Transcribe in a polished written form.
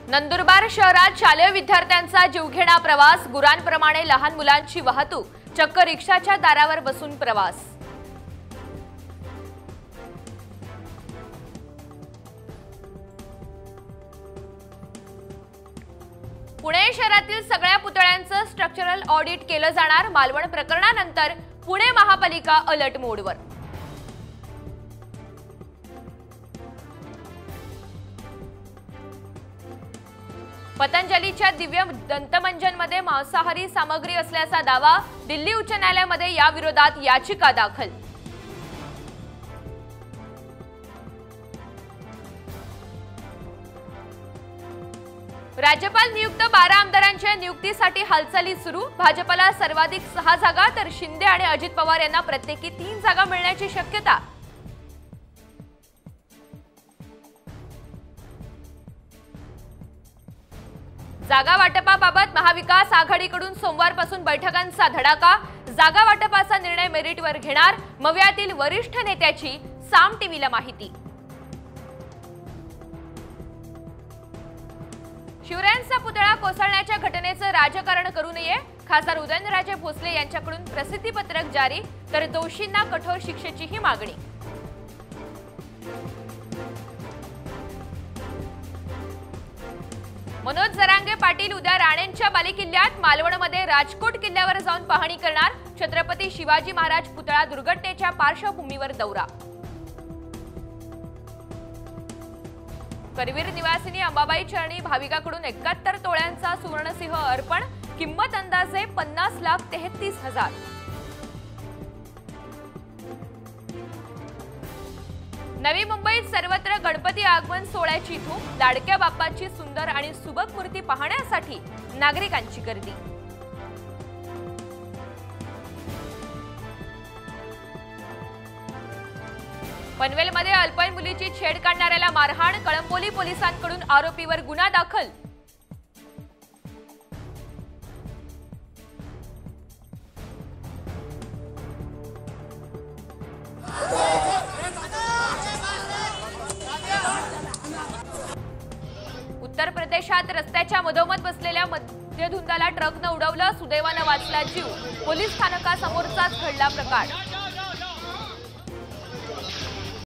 नंदुरबार शहरात शालेय विद्यार्थ्यांचा जीवघेणा प्रवास, गुरांप्रमाणे लहान मुलांची वाहतूक, चक्क रिक्षाच्या दारावर बसून प्रवास। पुणे शहरातील सगळ्या पुतळ्यांचं स्ट्रक्चरल ऑडिट केलं जाणार। मालवण प्रकरणानंतर पुणे महापालिका अलर्ट मोडवर। पतंजलीच्या दिव्य दंतमंजनमध्ये मांसाहारी सामग्री असल्याचा दावा, दिल्ली उच्च न्यायालयामध्ये या विरोधात याचिका दाखल। राज्यपाल नियुक्त 12 आमदारांच्या नियुक्तीसाठी हालचाली सुरू। भाजपला सर्वाधिक 6 जागा तर शिंदे आणि अजित पवार यांना प्रत्येकी 3 जागा मिळण्याची शक्यता। जागा वाटपाबाबत महाविकास आघाडीकडून सोमवारपासून बैठकांचा धडाका। जागा वाटपाचा निर्णय मेरिटवर घेणार, मवियातील वरिष्ठ नेत्याची साम टीव्हीला माहिती। शिवरायांचा पुतळा कोसळण्याच्या घटनेचं राजकारण करू नये, खासदार उदयनराजे भोसले यांच्याकडून प्रसिद्धीपत्रक जारी, तर दोषींना कठोर शिक्षेचीही मागणी। मनोज जरांगे पाटील उद्या राणेंच्या बालेकिल्ल्यात, मालवणमध्ये राजकोट किल्ल्यावर जाऊन पाहणी करणार। छत्रपती शिवाजी महाराज पुतळा दुर्घटनेच्या पार्श्वभूमीवर दौरा। करवीर निवासिनी अंबाबाई चरणी भाविकाकडून 71 तोळ्यांचा सुवर्णसिंह अर्पण, किंमत अंदाजे 50,33,000। नवी मुंबईत सर्वत्र गणपती आगमन सोहळ्याची धूम, लाडक्या बाप्पाची सुंदर आणि सुबक मूर्ती पाहण्यासाठी नागरिकांची गर्दी। पनवेलमध्ये अल्पवयीन मुलीची छेड काढणाऱ्याला मारहाण, कळंबोली पोलिसांकडून आरोपीवर गुन्हा दाखल। उत्तर प्रदेशात रस्त्याच्या मधोमध बसलेल्या मध्यधुंदाला ट्रकनं उडवलं, सुदैवानं वाचला जीव। पोलीस स्थानकासमोरचाच घडला प्रकार।